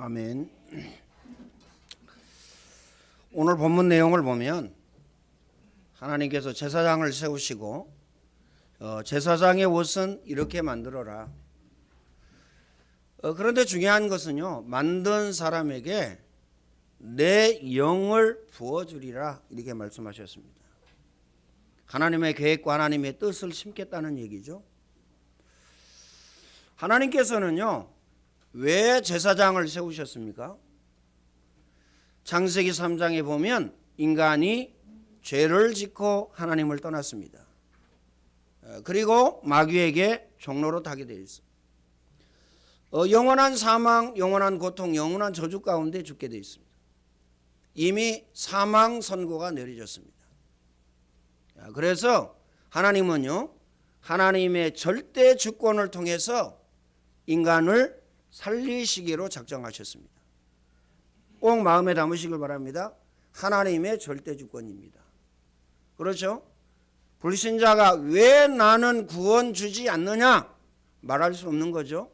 아멘. 오늘 본문 내용을 보면 하나님께서 제사장을 세우시고 제사장의 옷은 이렇게 만들어라. 그런데 중요한 것은요, 만든 사람에게 내 영을 부어주리라 이렇게 말씀하셨습니다. 하나님의 계획과 하나님의 뜻을 심겠다는 얘기죠. 하나님께서는요, 왜 제사장을 세우셨습니까? 창세기 3장에 보면 인간이 죄를 짓고 하나님을 떠났습니다. 그리고 마귀에게 종로로 타게 되어 있습니다. 영원한 사망, 영원한 고통, 영원한 저주 가운데 죽게 되어 있습니다. 이미 사망 선고가 내려졌습니다. 그래서 하나님은요, 하나님의 절대 주권을 통해서 인간을 살리시기로 작정하셨습니다. 꼭 마음에 담으시길 바랍니다. 하나님의 절대 주권입니다. 그렇죠? 불신자가 왜 나는 구원 주지 않느냐 말할 수 없는 거죠.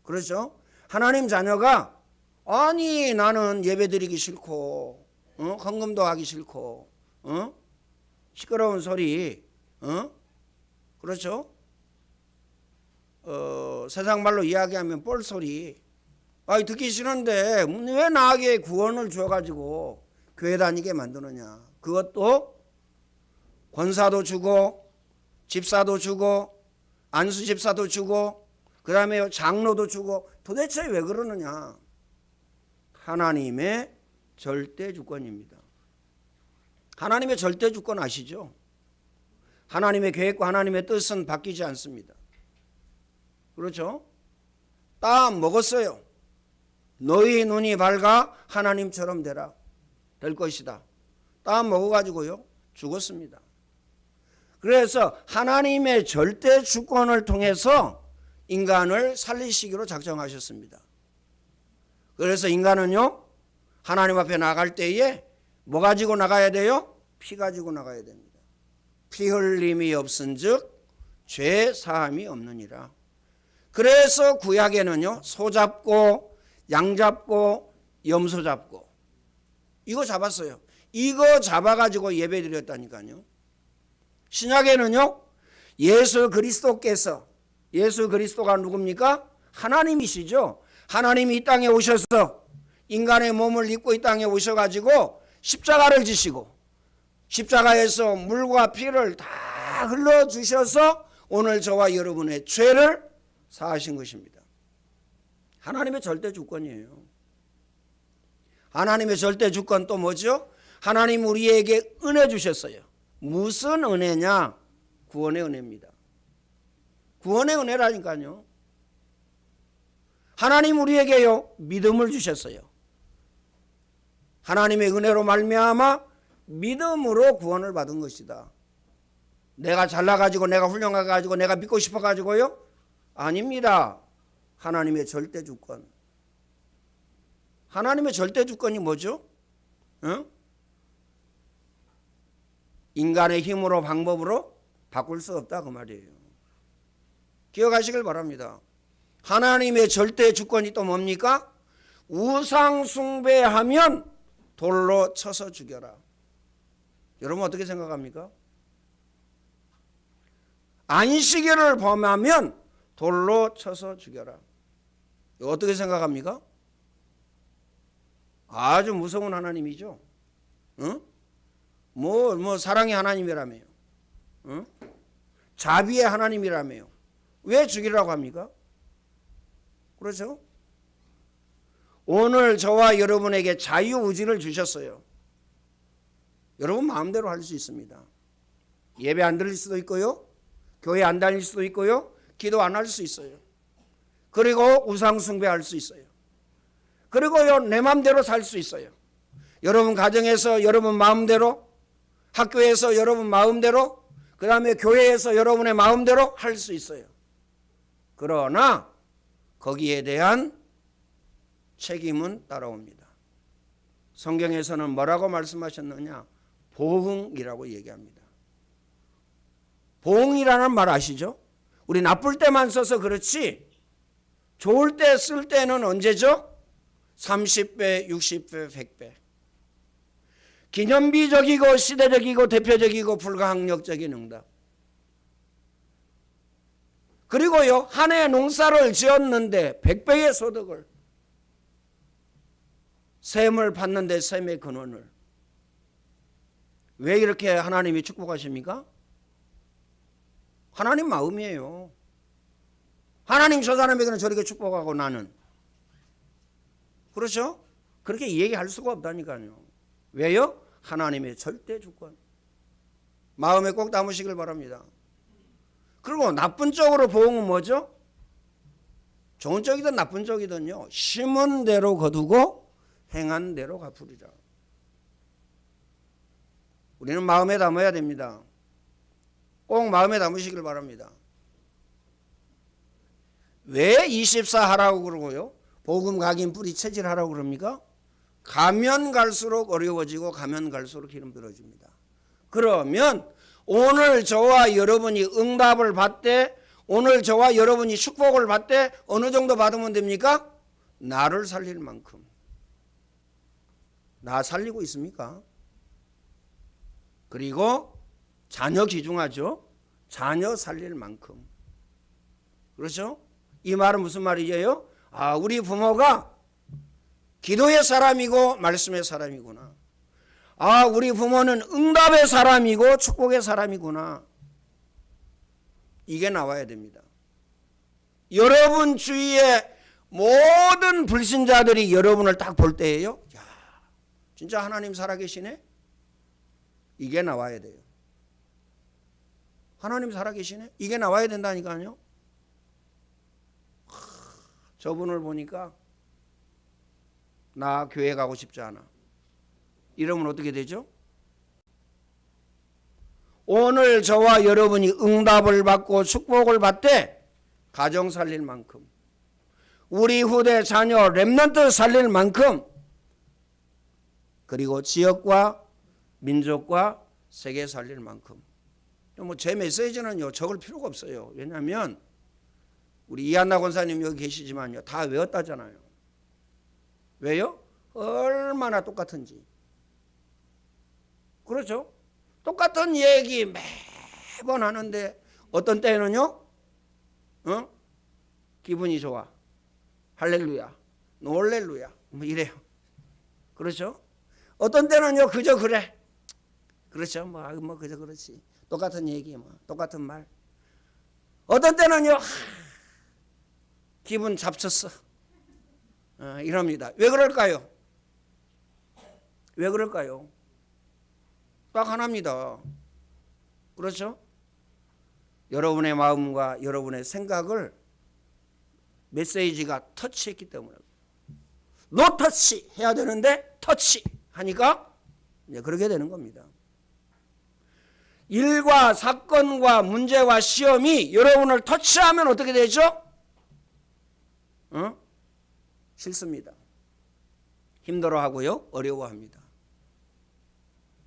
그렇죠? 하나님 자녀가 아니 나는 예배드리기 싫고 헌금도 하기 싫고 시끄러운 소리 그렇죠? 세상 말로 이야기하면 뻘소리 듣기 싫은데 왜 나에게 구원을 줘가지고 교회 다니게 만드느냐. 그것도 권사도 주고 집사도 주고 안수집사도 주고 그 다음에 장로도 주고 도대체 왜 그러느냐. 하나님의 절대 주권입니다. 하나님의 절대 주권 아시죠? 하나님의 계획과 하나님의 뜻은 바뀌지 않습니다. 그렇죠? 딱 먹었어요. 너희 눈이 밝아 하나님처럼 되라. 될 것이다. 딱 먹어가지고요 죽었습니다. 그래서 하나님의 절대 주권을 통해서 인간을 살리시기로 작정하셨습니다. 그래서 인간은요 하나님 앞에 나갈 때에 뭐 가지고 나가야 돼요? 피 가지고 나가야 됩니다. 피 흘림이 없은즉 죄 사함이 없느니라. 그래서 구약에는요 소 잡고 양 잡고 염소 잡고 이거 잡았어요. 이거 잡아가지고 예배 드렸다니까요. 신약에는요 예수 그리스도가 누굽니까? 하나님이시죠. 하나님이 이 땅에 오셔서 인간의 몸을 입고 이 땅에 오셔가지고 십자가를 지시고 십자가에서 물과 피를 다 흘러주셔서 오늘 저와 여러분의 죄를 사하신 것입니다. 하나님의 절대 주권이에요. 하나님의 절대 주권 또 뭐죠? 하나님 우리에게 은혜 주셨어요. 무슨 은혜냐? 구원의 은혜입니다. 구원의 은혜라니까요. 하나님 우리에게요 믿음을 주셨어요. 하나님의 은혜로 말미암아 믿음으로 구원을 받은 것이다. 내가 잘나가지고 내가 훌륭해가지고 내가 믿고 싶어가지고요? 아닙니다. 하나님의 절대 주권. 하나님의 절대 주권이 뭐죠? 인간의 힘으로 방법으로 바꿀 수 없다 그 말이에요. 기억하시길 바랍니다. 하나님의 절대 주권이 또 뭡니까? 우상 숭배하면 돌로 쳐서 죽여라. 여러분 어떻게 생각합니까? 안식일을 범하면 돌로 쳐서 죽여라. 이거 어떻게 생각합니까? 아주 무서운 하나님이죠. 뭐 사랑의 하나님이라며요. 자비의 하나님이라며요. 왜 죽이라고 합니까? 그렇죠? 오늘 저와 여러분에게 자유의지를 주셨어요. 여러분 마음대로 할 수 있습니다. 예배 안 드릴 수도 있고요. 교회 안 다닐 수도 있고요. 기도 안 할 수 있어요. 그리고 우상 숭배할 수 있어요. 그리고요 내 마음대로 살 수 있어요. 여러분 가정에서 여러분 마음대로, 학교에서 여러분 마음대로, 그 다음에 교회에서 여러분의 마음대로 할 수 있어요. 그러나 거기에 대한 책임은 따라옵니다. 성경에서는 뭐라고 말씀하셨느냐? 보응이라고 얘기합니다. 보응이라는 말 아시죠? 우리 나쁠 때만 써서 그렇지 좋을 때 쓸 때는 언제죠? 30배, 60배, 100배. 기념비적이고 시대적이고 대표적이고 불가항력적인 응답. 그리고요, 한 해 농사를 지었는데 100배의 소득을, 셈을 받는데 셈의 근원을. 왜 이렇게 하나님이 축복하십니까? 하나님 마음이에요. 하나님 저 사람에게는 저렇게 축복하고 나는. 그렇죠? 그렇게 얘기할 수가 없다니까요. 왜요? 하나님의 절대 주권. 마음에 꼭 담으시길 바랍니다. 그리고 나쁜 쪽으로 보응은 뭐죠? 좋은 쪽이든 나쁜 쪽이든요, 심은 대로 거두고 행한 대로 갚으리라. 우리는 마음에 담아야 됩니다. 꼭 마음에 담으시길 바랍니다. 왜 24 하라고 그러고요, 복음 각인 뿌리 체질하라고 그럽니까? 가면 갈수록 어려워지고 가면 갈수록 기름 들어집니다. 그러면 오늘 저와 여러분이 응답을 받되, 오늘 저와 여러분이 축복을 받되 어느 정도 받으면 됩니까? 나를 살릴 만큼. 나 살리고 있습니까? 그리고 자녀 귀중하죠? 자녀 살릴 만큼. 그렇죠? 이 말은 무슨 말이에요? 우리 부모가 기도의 사람이고 말씀의 사람이구나. 우리 부모는 응답의 사람이고 축복의 사람이구나. 이게 나와야 됩니다. 여러분 주위에 모든 불신자들이 여러분을 딱 볼 때에요, 야, 진짜 하나님 살아계시네? 이게 나와야 돼요. 하나님 살아계시네? 이게 나와야 된다니까요. 저분을 보니까 나 교회 가고 싶지 않아. 이러면 어떻게 되죠? 오늘 저와 여러분이 응답을 받고 축복을 받되 가정 살릴 만큼, 우리 후대 자녀 렘넌트 살릴 만큼, 그리고 지역과 민족과 세계 살릴 만큼. 제 메시지는요, 적을 필요가 없어요. 왜냐하면 우리 이한나 권사님 여기 계시지만요, 다 외웠다잖아요. 왜요? 얼마나 똑같은지. 그렇죠? 똑같은 얘기 매번 하는데 어떤 때는요, 기분이 좋아, 할렐루야, 놀렐루야, 이래요. 그렇죠? 어떤 때는요, 그저 그래. 그렇죠? 그저 그렇지. 똑같은 얘기, 똑같은 말. 어떤 때는요, 기분 잡쳤어. 이럽니다. 왜 그럴까요? 왜 그럴까요? 딱 하나입니다. 그렇죠? 여러분의 마음과 여러분의 생각을 메시지가 터치했기 때문에. 노 터치 해야 되는데 터치 하니까 이제 그렇게 되는 겁니다. 일과 사건과 문제와 시험이 여러분을 터치하면 어떻게 되죠? 싫습니다. 힘들어하고요, 어려워합니다.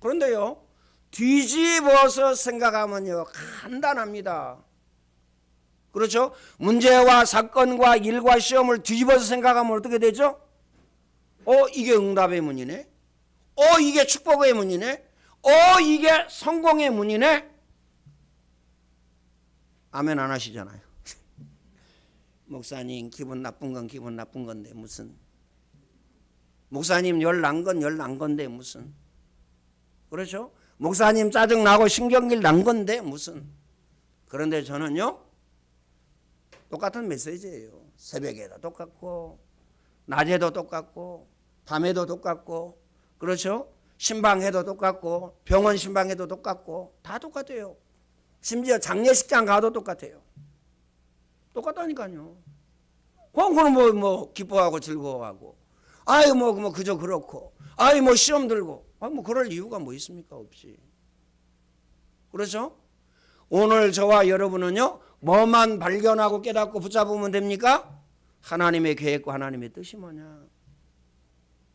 그런데요, 뒤집어서 생각하면요, 간단합니다. 그렇죠? 문제와 사건과 일과 시험을 뒤집어서 생각하면 어떻게 되죠? 이게 응답의 문이네. 이게 축복의 문이네. 이게 성공의 문이네. 아멘 안 하시잖아요. 목사님 기분 나쁜 건 기분 나쁜 건데 무슨. 목사님 열 난 건 열 난 건데 무슨. 그렇죠? 목사님 짜증나고 신경질 난 건데 무슨. 그런데 저는요, 똑같은 메시지예요. 새벽에도 똑같고 낮에도 똑같고 밤에도 똑같고, 그렇죠? 신방해도 똑같고 병원 신방해도 똑같고 다 똑같아요. 심지어 장례식장 가도 똑같아요. 똑같다니까요. 그거는 뭐 기뻐하고 즐거워하고, 뭐 그저 그렇고, 뭐 시험 들고, 뭐 그럴 이유가 뭐 있습니까? 없지. 그렇죠? 오늘 저와 여러분은요, 뭐만 발견하고 깨닫고 붙잡으면 됩니까? 하나님의 계획과 하나님의 뜻이 뭐냐,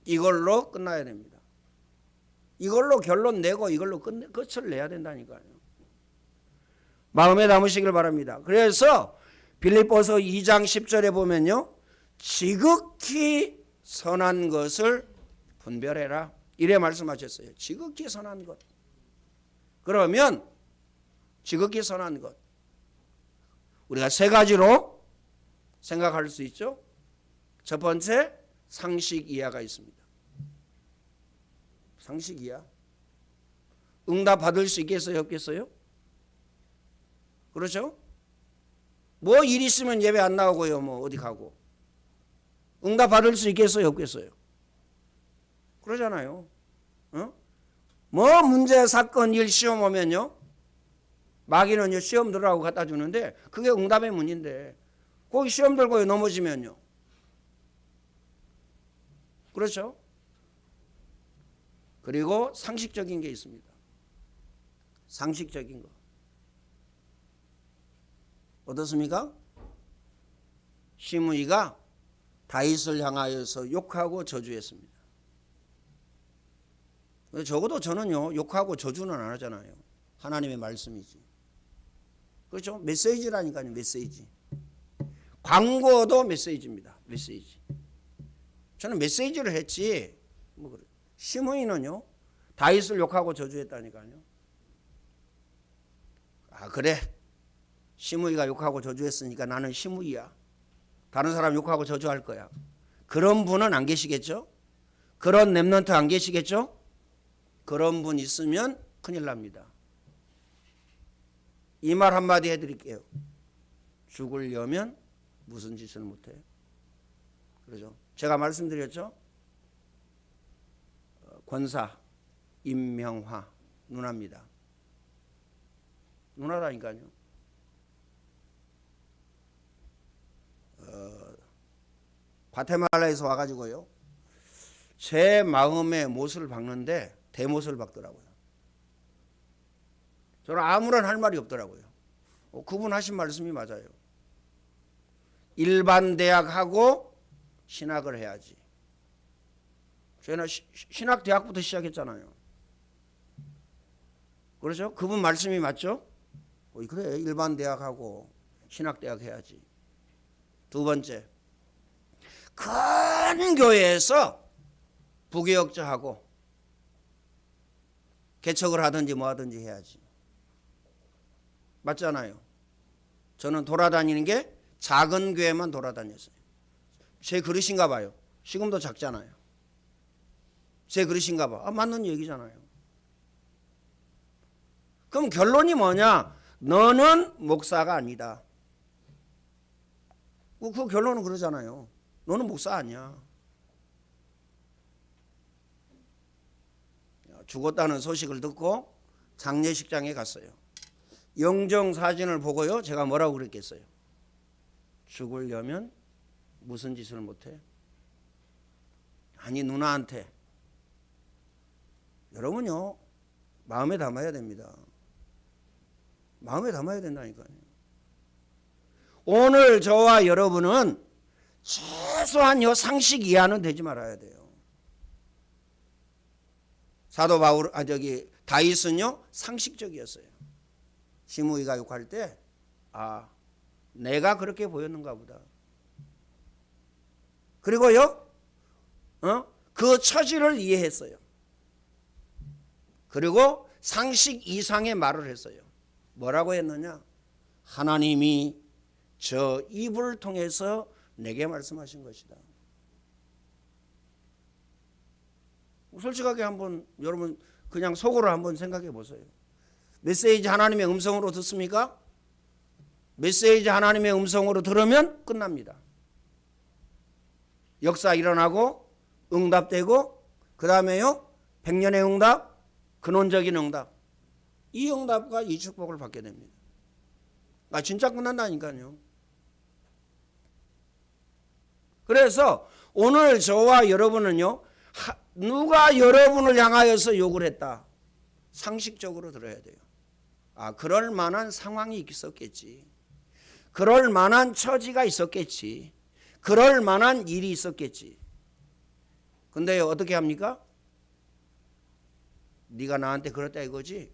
이걸로 끝나야 됩니다. 이걸로 결론 내고 이걸로 끝을 내야 된다니까요. 마음에 담으시길 바랍니다. 그래서 빌립보서 2장 10절에 보면요, 지극히 선한 것을 분별해라. 이래 말씀하셨어요. 지극히 선한 것. 그러면 지극히 선한 것. 우리가 세 가지로 생각할 수 있죠. 첫 번째, 상식 이하가 있습니다. 상식 이하. 응답 받을 수 있겠어요? 없겠어요? 그렇죠? 뭐 일 있으면 예배 안 나오고요. 뭐 어디 가고. 응답 받을 수 있겠어요? 없겠어요? 그러잖아요. 뭐 문제, 사건, 일, 시험 오면요. 마귀는요, 시험 들으라고 갖다 주는데 그게 응답의 문인데 거기 시험 들고 넘어지면요. 그렇죠? 그리고 상식적인 게 있습니다. 상식적인 거. 어떻습니까? 시므이가 다윗을 향하여서 욕하고 저주했습니다. 적어도 저는요, 욕하고 저주는 안 하잖아요. 하나님의 말씀이지. 그렇죠? 메시지라니까요, 메시지. 광고도 메시지입니다. 메시지. 저는 메시지를 했지. 뭐 그래. 시므이는요, 다윗을 욕하고 저주했다니까요. 아, 그래. 시므이가 욕하고 저주했으니까 나는 시므이야. 다른 사람 욕하고 저주할 거야. 그런 분은 안 계시겠죠? 그런 렘넌트 안 계시겠죠? 그런 분 있으면 큰일 납니다. 이 말 한마디 해드릴게요. 죽으려면 무슨 짓을 못해? 그러죠. 제가 말씀드렸죠? 권사 임명화 누나입니다. 누나라니까요. 과테말라에서 와가지고요. 제 마음의 못을 박는데 대못을 박더라고요. 저는 아무런 할 말이 없더라고요. 그분 하신 말씀이 맞아요. 일반 대학하고 신학을 해야지. 저희는 신학 대학부터 시작했잖아요. 그렇죠? 그분 말씀이 맞죠? 그래, 일반 대학하고 신학 대학 해야지. 두 번째, 큰 교회에서 부교역자하고 개척을 하든지 뭐 하든지 해야지. 맞잖아요. 저는 돌아다니는 게 작은 교회만 돌아다녔어요. 제 그릇인가 봐요. 지금도 작잖아요. 제 그릇인가 봐. 맞는 얘기잖아요. 그럼 결론이 뭐냐? 너는 목사가 아니다. 그 결론은 그러잖아요. 너는 목사 아니야. 죽었다는 소식을 듣고 장례식장에 갔어요. 영정 사진을 보고요. 제가 뭐라고 그랬겠어요? 죽으려면 무슨 짓을 못해? 아니 누나한테. 여러분요. 마음에 담아야 됩니다. 마음에 담아야 된다니까요. 오늘 저와 여러분은 최소한 상식 이하는 되지 말아야 돼요. 사도 바울 다윗은요 상식적이었어요. 시므이가 욕할 때 내가 그렇게 보였는가 보다. 그리고요 그 처지를 이해했어요. 그리고 상식 이상의 말을 했어요. 뭐라고 했느냐? 하나님이 저 입을 통해서 내게 말씀하신 것이다. 솔직하게 한번 여러분 그냥 속으로 한번 생각해 보세요. 메시지 하나님의 음성으로 듣습니까? 메시지 하나님의 음성으로 들으면 끝납니다. 역사 일어나고 응답되고 그 다음에요 100년의 응답, 근원적인 응답. 이 응답과 이 축복을 받게 됩니다. 진짜 끝난다니까요. 그래서 오늘 저와 여러분은요 누가 여러분을 향하여서 욕을 했다. 상식적으로 들어야 돼요. 그럴 만한 상황이 있었겠지. 그럴 만한 처지가 있었겠지. 그럴 만한 일이 있었겠지. 근데 어떻게 합니까? 네가 나한테 그랬다 이거지?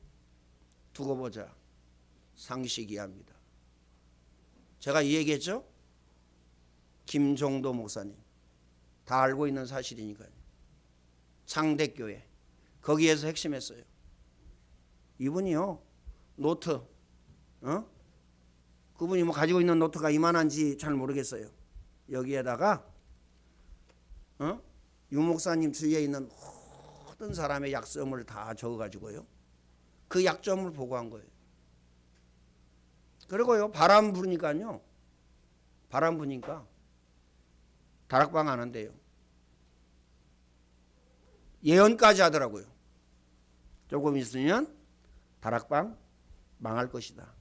두고 보자. 상식이 합니다. 제가 이 얘기했죠? 김종도 목사님. 다 알고 있는 사실이니까요. 창대교회 거기에서 핵심했어요. 이분이요 노트 그분이 뭐 가지고 있는 노트가 이만한지 잘 모르겠어요. 여기에다가 유목사님 주위에 있는 모든 사람의 약점을 다 적어가지고요. 그 약점을 보고한 거예요. 그리고요 바람 부니까요. 바람 부니까 다락방 안 한대요. 예언까지 하더라고요. 조금 있으면 다락방 망할 것이다.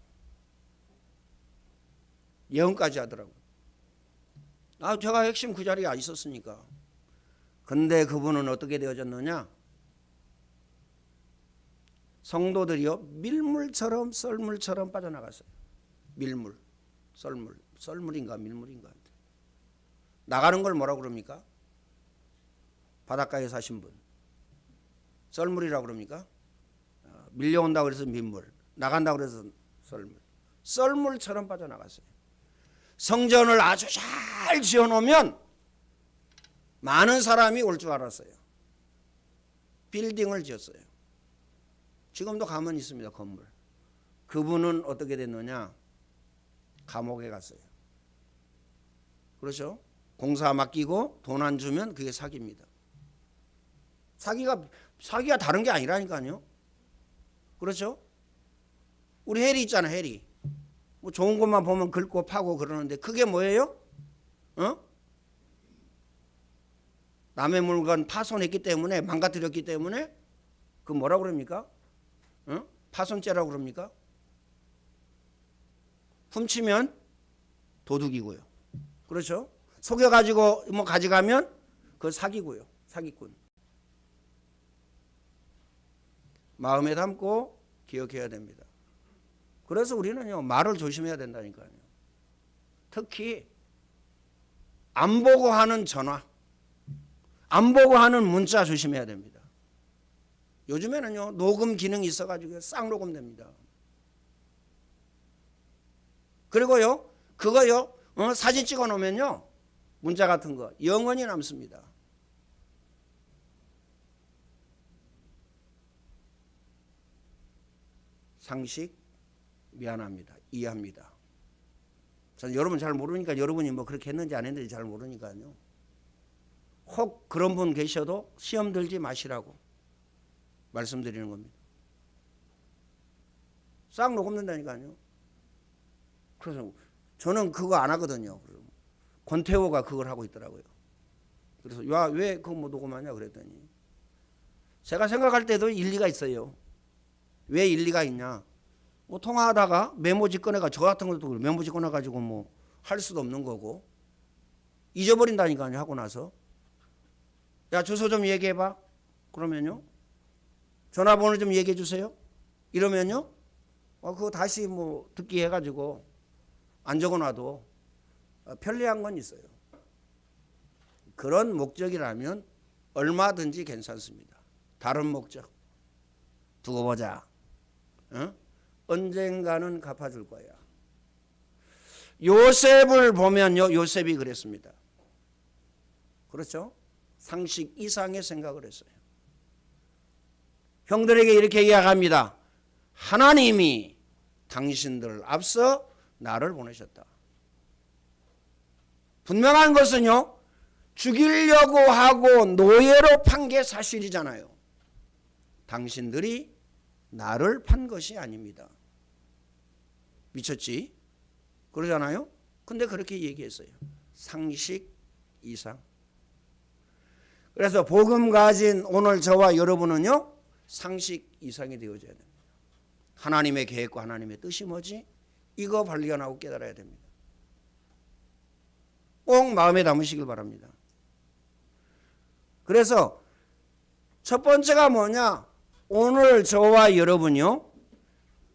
예언까지 하더라고요. 제가 핵심 그 자리에 있었으니까. 근데 그분은 어떻게 되어졌느냐? 성도들이요 밀물처럼 썰물처럼 빠져나갔어요. 밀물, 썰물인가 밀물인가. 나가는 걸 뭐라고 그럽니까? 바닷가에 사신 분. 썰물이라고 그럽니까? 밀려온다고 그래서 민물, 나간다고 그래서 썰물. 썰물처럼 빠져나갔어요. 성전을 아주 잘 지어놓으면 많은 사람이 올 줄 알았어요. 빌딩을 지었어요. 지금도 가만히 있습니다. 건물. 그분은 어떻게 됐느냐? 감옥에 갔어요. 그렇죠? 공사 맡기고 돈 안 주면 그게 사기입니다. 사기가 다른 게 아니라니까요. 그렇죠? 우리 해리 있잖아, 해리. 뭐 좋은 것만 보면 긁고 파고 그러는데 그게 뭐예요? 남의 물건 파손했기 때문에 망가뜨렸기 때문에 그 뭐라고 그럽니까? 파손죄라고 그럽니까? 훔치면 도둑이고요. 그렇죠? 속여가지고 뭐 가져가면 그거 사기고요. 사기꾼. 마음에 담고 기억해야 됩니다. 그래서 우리는요 말을 조심해야 된다니까요. 특히 안 보고 하는 전화, 안 보고 하는 문자 조심해야 됩니다. 요즘에는요 녹음 기능이 있어가지고 싹 녹음됩니다. 그리고요 그거요 사진 찍어 놓으면요 문자 같은 거 영원히 남습니다. 상식 미안합니다. 이해합니다. 저는 여러분 잘 모르니까 여러분이 뭐 그렇게 했는지 안 했는지 잘 모르니까요. 혹 그런 분 계셔도 시험 들지 마시라고 말씀드리는 겁니다. 싹 녹음된다니까요. 그래서 저는 그거 안 하거든요. 권태호가 그걸 하고 있더라고요. 그래서 야, 왜 그거 뭐 녹음하냐 그랬더니 제가 생각할 때도 일리가 있어요. 왜 일리가 있냐? 뭐 통화하다가 메모지 꺼내가 저 같은 것도 메모지 꺼내가지고 뭐 할 수도 없는 거고 잊어버린다니까요. 하고 나서 야 주소 좀 얘기해봐. 그러면요 전화번호 좀 얘기해 주세요. 이러면요 그거 다시 뭐 듣기 해가지고 안 적어놔도 편리한 건 있어요. 그런 목적이라면 얼마든지 괜찮습니다. 다른 목적 두고 보자. 언젠가는 갚아줄 거야. 요셉을 보면요 요셉이 그랬습니다. 그렇죠? 상식 이상의 생각을 했어요. 형들에게 이렇게 이야기합니다. 하나님이 당신들 앞서 나를 보내셨다. 분명한 것은요 죽이려고 하고 노예로 판 게 사실이잖아요. 당신들이 나를 판 것이 아닙니다. 미쳤지? 그러잖아요. 근데 그렇게 얘기했어요. 상식 이상. 그래서 복음 가진 오늘 저와 여러분은요 상식 이상이 되어져야 됩니다. 하나님의 계획과 하나님의 뜻이 뭐지? 이거 발견하고 깨달아야 됩니다. 꼭 마음에 담으시길 바랍니다. 그래서 첫 번째가 뭐냐? 오늘 저와 여러분이요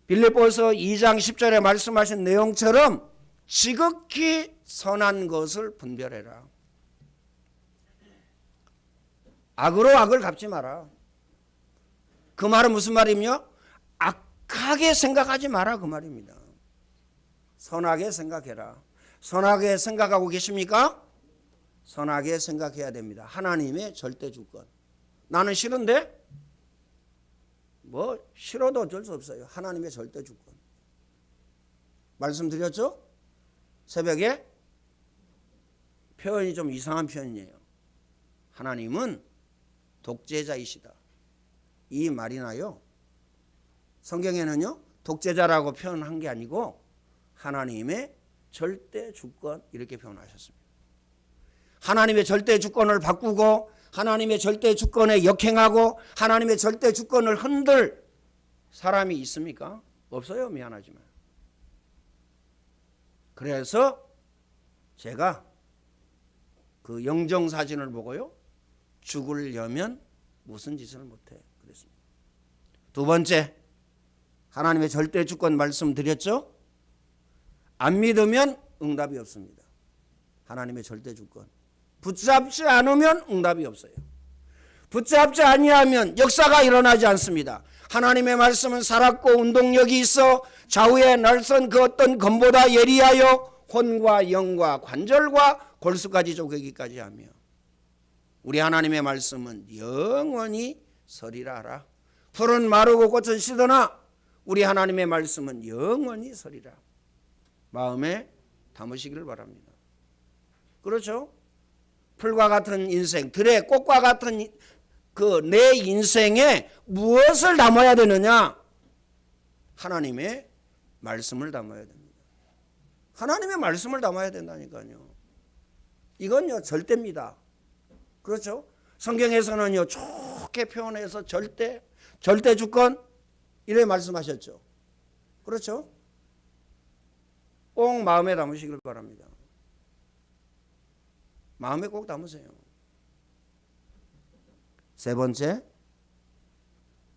빌립보서 2장 10절에 말씀하신 내용처럼 지극히 선한 것을 분별해라. 악으로 악을 갚지 마라. 그 말은 무슨 말이며? 악하게 생각하지 마라 그 말입니다. 선하게 생각해라. 선하게 생각하고 계십니까? 선하게 생각해야 됩니다. 하나님의 절대 주권. 나는 싫은데? 뭐 싫어도 어쩔 수 없어요. 하나님의 절대 주권. 말씀드렸죠? 새벽에 표현이 좀 이상한 표현이에요. 하나님은 독재자이시다. 이 말이나요. 성경에는요. 독재자라고 표현한 게 아니고 하나님의 절대 주권 이렇게 표현하셨습니다. 하나님의 절대 주권을 바꾸고 하나님의 절대 주권에 역행하고 하나님의 절대 주권을 흔들 사람이 있습니까? 없어요. 미안하지만. 그래서 제가 그 영정사진을 보고요. 죽으려면 무슨 짓을 못해 그랬습니다. 두 번째, 하나님의 절대 주권 말씀드렸죠? 안 믿으면 응답이 없습니다. 하나님의 절대 주권. 붙잡지 않으면 응답이 없어요. 붙잡지 아니하면 역사가 일어나지 않습니다. 하나님의 말씀은 살았고 운동력이 있어 좌우에 날선 그 어떤 검보다 예리하여 혼과 영과 관절과 골수까지 쪼개기까지 하며 우리 하나님의 말씀은 영원히 서리라 하라. 풀은 마르고 꽃은 시드나 우리 하나님의 말씀은 영원히 서리라. 마음에 담으시기를 바랍니다. 그렇죠? 풀과 같은 인생, 들의 꽃과 같은 그 내 인생에 무엇을 담아야 되느냐? 하나님의 말씀을 담아야 됩니다. 하나님의 말씀을 담아야 된다니까요. 이건요 절대입니다. 그렇죠? 성경에서는요 좋게 표현해서 절대 주권 이래 말씀하셨죠. 그렇죠? 꼭 마음에 담으시길 바랍니다. 마음에 꼭 담으세요. 세 번째,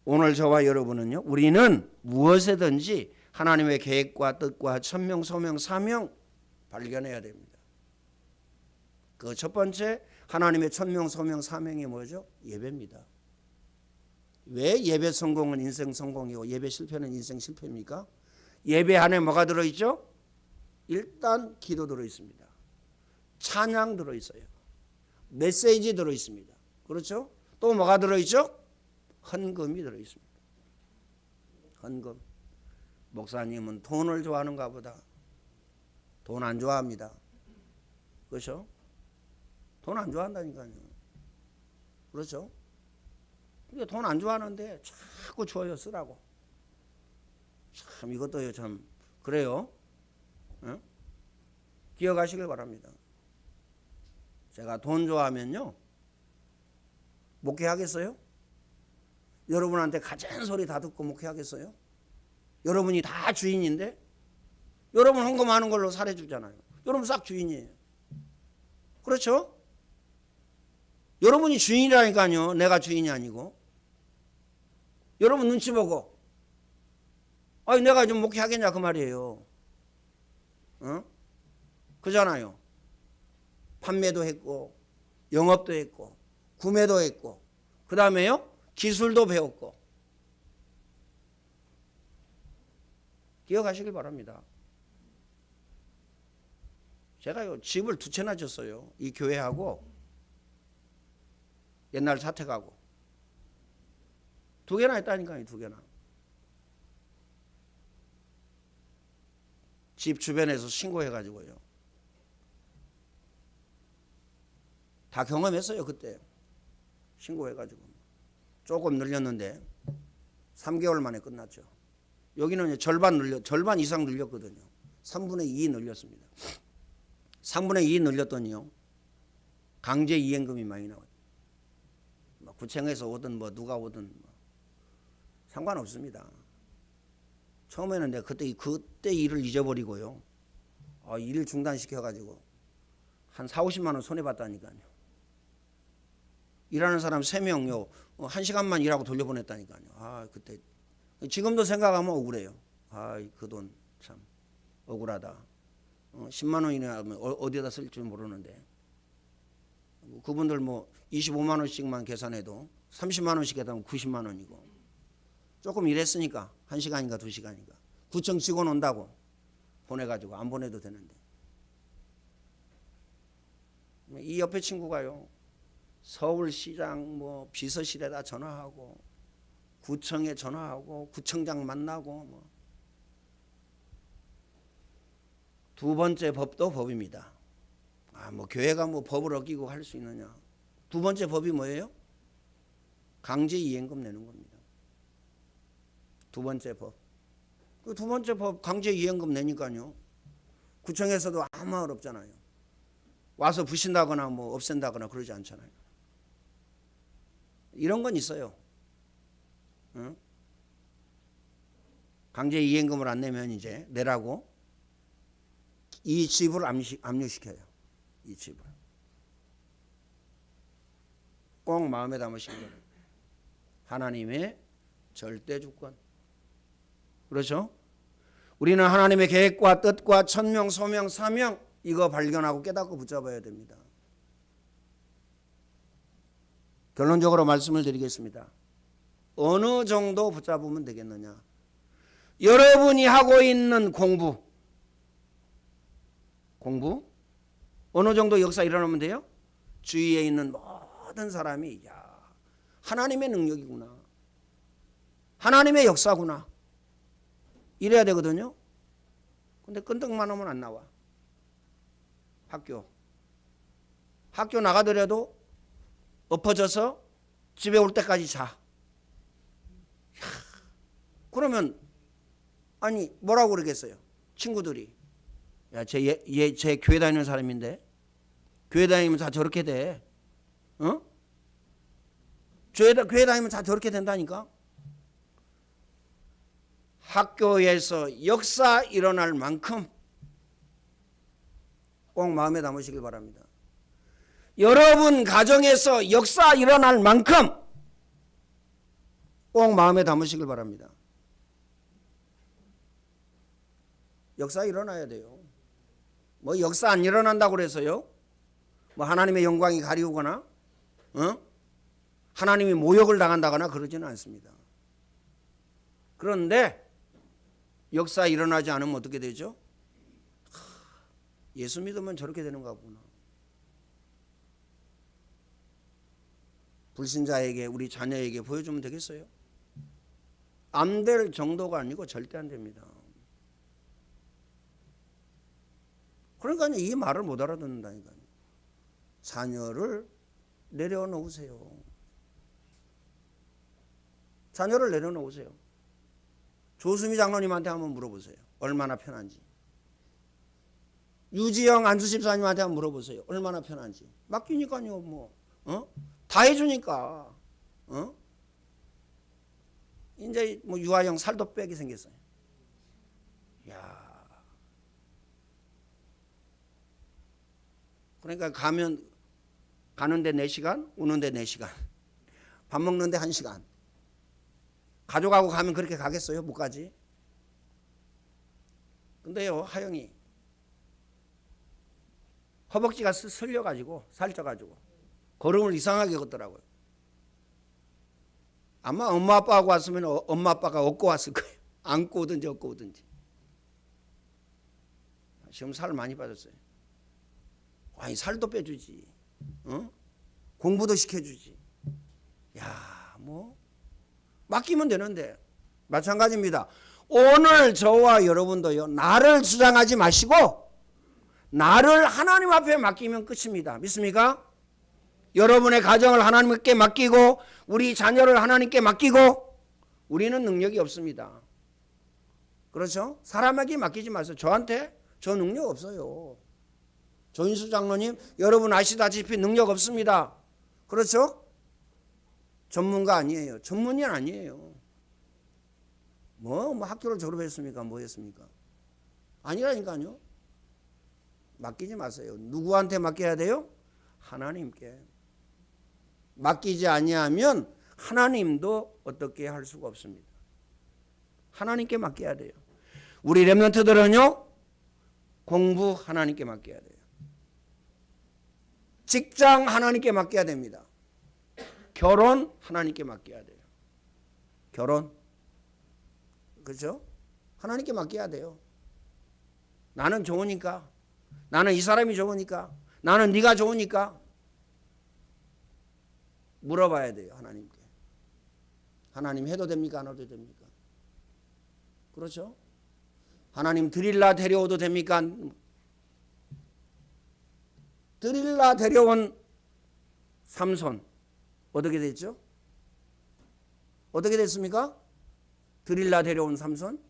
오늘 저와 여러분은요, 우리는 무엇이든지 하나님의 계획과 뜻과 천명, 소명, 사명 발견해야 됩니다. 그 첫 번째, 하나님의 천명, 소명, 사명이 뭐죠? 예배입니다. 왜 예배 성공은 인생 성공이고 예배 실패는 인생 실패입니까? 예배 안에 뭐가 들어있죠? 일단 기도 들어있습니다. 찬양 들어있어요. 메시지 들어있습니다. 그렇죠? 또 뭐가 들어있죠? 헌금이 들어있습니다. 헌금. 목사님은 돈을 좋아하는가 보다. 돈 안 좋아합니다. 그렇죠? 돈 안 좋아한다니까요. 그렇죠? 돈 안 좋아하는데 자꾸 줘요 쓰라고. 참 이것도요 참 그래요. 어? 기억하시길 바랍니다. 제가 돈 좋아하면요 목회하겠어요? 여러분한테 가진 소리 다 듣고 목회하겠어요? 여러분이 다 주인인데 여러분 헌금하는 걸로 살해주잖아요. 여러분 싹 주인이에요. 그렇죠? 여러분이 주인이라니까요. 내가 주인이 아니고. 여러분 눈치 보고 아니 내가 좀 목회하겠냐 그 말이에요. 어? 그잖아요. 판매도 했고 영업도 했고 구매도 했고 그 다음에요 기술도 배웠고. 기억하시길 바랍니다. 제가요 집을 2채나 졌어요. 이 교회하고 옛날 사택하고 2개나 했다니까요. 2개나. 집 주변에서 신고해가지고요. 다 경험했어요. 그때 신고해가지고 조금 늘렸는데 3개월 만에 끝났죠. 여기는 절반 이상 늘렸거든요. 3분의 2 늘렸습니다. 3분의 2 늘렸더니요 강제 이행금이 많이 나와요. 구청에서 오든 뭐 누가 오든 뭐 상관없습니다. 처음에는 내가 그때 일을 잊어버리고요. 일을 중단시켜가지고 한 4, 50만 원 손해봤다니까요. 일하는 사람 3명요 1시간만 일하고 돌려보냈다니까요. 그때 지금도 생각하면 억울해요. 그 돈 참 억울하다. 10만 원이나 하면 어디다 쓸 줄 모르는데 그분들 뭐 25만 원씩만 계산해도 30만 원씩 해도 90만 원이고 조금 일했으니까 1시간인가 2시간인가 구청 직원 온다고 보내가지고 안 보내도 되는데 이 옆에 친구가요. 서울시장 뭐 비서실에다 전화하고 구청에 전화하고 구청장 만나고 뭐. 두 번째 법도 법입니다. 뭐 교회가 뭐 법을 어기고 할 수 있느냐. 두 번째 법이 뭐예요? 강제이행금 내는 겁니다. 두 번째 법. 그 두 번째 법 강제이행금 내니까요. 구청에서도 아무 말 없잖아요. 와서 부신다거나 뭐 없앤다거나 그러지 않잖아요. 이런 건 있어요. 응? 강제이행금을 안 내면 이제 내라고 이 집을 압류시켜요. 이 집을. 꼭 마음에 담으시기 바랍니다. 하나님의 절대 주권. 그렇죠? 우리는 하나님의 계획과 뜻과 천명, 소명, 사명 이거 발견하고 깨닫고 붙잡아야 됩니다. 결론적으로 말씀을 드리겠습니다. 어느 정도 붙잡으면 되겠느냐? 여러분이 하고 있는 공부 어느 정도 역사 일어나면 돼요? 주위에 있는 모든 사람이 야, 하나님의 능력이구나. 하나님의 역사구나. 이래야 되거든요. 근데 끈덕만 하면 안 나와. 학교 나가더라도 엎어져서 집에 올 때까지 자. 그러면 아니 뭐라고 그러겠어요? 친구들이 야, 쟤 교회 다니는 사람인데 교회 다니면 다 저렇게 돼. 어? 교회 다니면 다 저렇게 된다니까. 학교에서 역사 일어날 만큼 꼭 마음에 담으시길 바랍니다. 여러분 가정에서 역사 일어날 만큼 꼭 마음에 담으시길 바랍니다. 역사 일어나야 돼요. 뭐 역사 안 일어난다고 그래서요? 뭐 하나님의 영광이 가리우거나 하나님이 모욕을 당한다거나 그러지는 않습니다. 그런데 역사 일어나지 않으면 어떻게 되죠? 예수 믿으면 저렇게 되는가 보구나. 불신자에게 우리 자녀에게 보여주면 되겠어요? 안 될 정도가 아니고 절대 안 됩니다. 그러니까 이 말을 못 알아듣는다니까요. 자녀를 내려놓으세요. 자녀를 내려놓으세요. 조수미 장로님한테 한번 물어보세요. 얼마나 편한지. 유지영 안수집사님한테 한번 물어보세요. 얼마나 편한지. 맡기니까요. 뭐 다 해주니까. 이제 뭐 유아영 살도 빼게 생겼어요. 야. 그러니까 가는데 4시간, 오는데 4시간. 밥 먹는데 1시간. 가족하고 가면 그렇게 가겠어요? 못 가지. 근데요, 하영이 허벅지가 설려가지고 살쪄가지고 걸음을 이상하게 걷더라고요. 아마 엄마 아빠하고 왔으면 엄마 아빠가 업고 왔을 거예요. 안고 오든지 업고 오든지. 지금 살 많이 빠졌어요. 아니 살도 빼주지. 공부도 시켜주지. 야, 뭐 맡기면 되는데. 마찬가지입니다. 오늘 저와 여러분도요, 나를 주장하지 마시고 나를 하나님 앞에 맡기면 끝입니다. 믿습니까? 여러분의 가정을 하나님께 맡기고 우리 자녀를 하나님께 맡기고 우리는 능력이 없습니다. 그렇죠? 사람에게 맡기지 마세요. 저한테 저 능력 없어요. 조인수 장로님, 여러분 아시다시피 능력 없습니다. 그렇죠? 전문가 아니에요. 전문인 아니에요. 뭐 학교를 졸업했습니까? 뭐 했습니까? 아니라니까요. 맡기지 마세요. 누구한테 맡겨야 돼요? 하나님께. 맡기지 아니하면 하나님도 어떻게 할 수가 없습니다. 하나님께 맡겨야 돼요. 우리 렘넌트들은요, 공부 하나님께 맡겨야 돼요. 직장 하나님께 맡겨야 됩니다. 결혼 하나님께 맡겨야 돼요. 결혼. 그렇죠? 하나님께 맡겨야 돼요. 나는 좋으니까, 나는 이 사람이 좋으니까, 나는 네가 좋으니까. 물어봐야 돼요, 하나님께. 하나님 해도 됩니까? 안 해도 됩니까? 그렇죠? 하나님 드릴라 데려오도 됩니까? 드릴라 데려온 삼손 어떻게 됐죠? 어떻게 됐습니까? 드릴라 데려온 삼손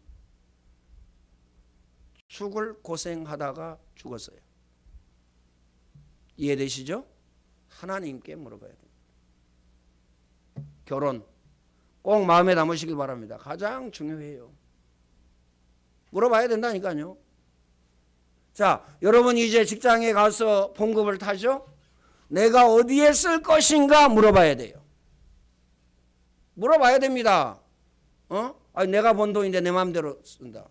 죽을 고생하다가 죽었어요. 이해되시죠? 하나님께 물어봐야 됩니다. 결혼 꼭 마음에 담으시길 바랍니다. 가장 중요해요. 물어봐야 된다니까요. 자, 여러분 이제 직장에 가서 봉급을 타죠? 내가 어디에 쓸 것인가 물어봐야 돼요. 물어봐야 됩니다. 아니, 내가 번 돈인데 내 마음대로 쓴다.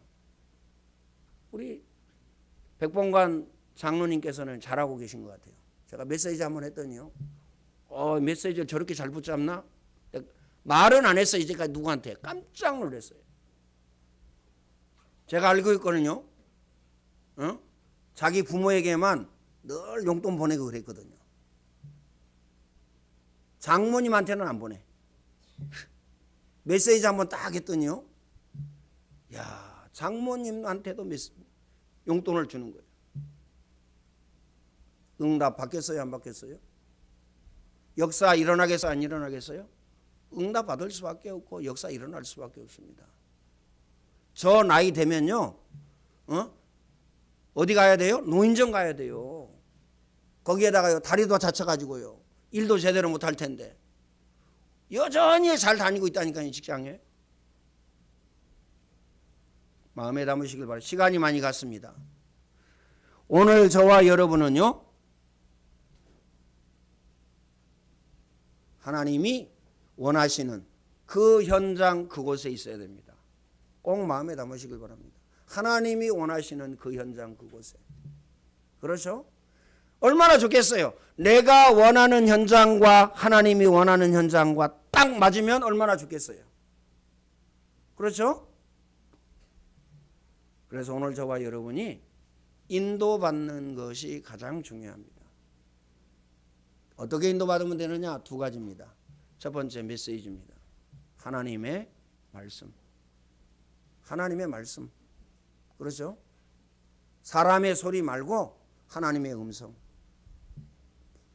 우리 백봉관 장로님께서는 잘하고 계신 것 같아요. 제가 메시지 한번 했더니요. 메시지를 저렇게 잘 붙잡나? 말은 안 했어요. 이제까지 누구한테. 깜짝 놀랐어요. 제가 알고 있거든요. 자기 부모에게만 늘 용돈 보내고 그랬거든요. 장모님한테는 안 보내. 메시지 한번 딱 했더니요. 야, 장모님한테도 용돈을 주는 거예요. 응답 받겠어요? 안 받겠어요? 역사 일어나겠어요? 안 일어나겠어요? 응답 받을 수밖에 없고 역사 일어날 수밖에 없습니다. 저 나이 되면요. 어디 가야 돼요? 노인정 가야 돼요. 거기에다가요 다리도 다쳐가지고요. 일도 제대로 못할 텐데 여전히 잘 다니고 있다니까요. 직장에. 마음에 담으시길 바랍니다. 시간이 많이 갔습니다. 오늘 저와 여러분은요. 하나님이 원하시는 그 현장 그곳에 있어야 됩니다. 꼭 마음에 담으시길 바랍니다. 하나님이 원하시는 그 현장 그곳에. 그렇죠? 얼마나 좋겠어요. 내가 원하는 현장과 하나님이 원하는 현장과 딱 맞으면 얼마나 좋겠어요. 그렇죠? 그래서 오늘 저와 여러분이 인도받는 것이 가장 중요합니다. 어떻게 인도받으면 되느냐? 두 가지입니다. 첫 번째 메시지입니다. 하나님의 말씀. 하나님의 말씀. 그렇죠? 사람의 소리 말고 하나님의 음성.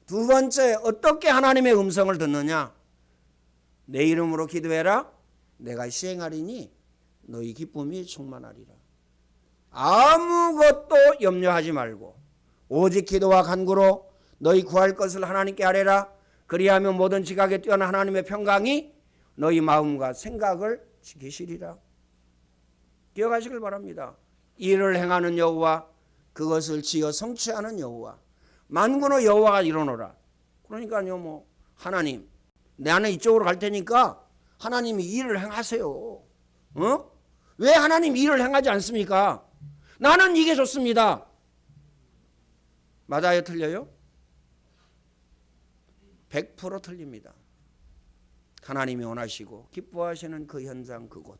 두 번째, 어떻게 하나님의 음성을 듣느냐? 내 이름으로 기도해라. 내가 시행하리니 너희 기쁨이 충만하리라. 아무것도 염려하지 말고 오직 기도와 간구로 너희 구할 것을 하나님께 아뢰라. 그리하면 모든 지각에 뛰어난 하나님의 평강이 너희 마음과 생각을 지키시리라. 기억하시길 바랍니다. 일을 행하는 여호와, 그것을 지어 성취하는 여호와, 만군의 여호와가 이르노라. 그러니까요, 하나님, 나는 이쪽으로 갈 테니까 하나님이 일을 행하세요. 왜 하나님 일을 행하지 않습니까? 나는 이게 좋습니다. 맞아요, 틀려요? 100% 틀립니다. 하나님이 원하시고 기뻐하시는 그 현장 그곳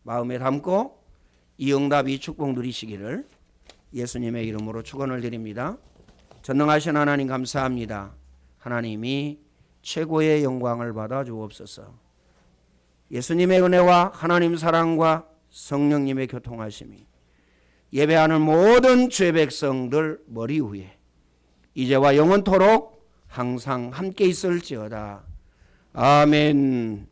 마음에 담고 이 응답 이 축복 누리시기를 예수님의 이름으로 축원을 드립니다. 전능하신 하나님 감사합니다. 하나님이 최고의 영광을 받아 주옵소서. 예수님의 은혜와 하나님 사랑과 성령님의 교통하심이 예배하는 모든 주의 백성들 머리 위에 이제와 영원토록 항상 함께 있을지어다. 아멘.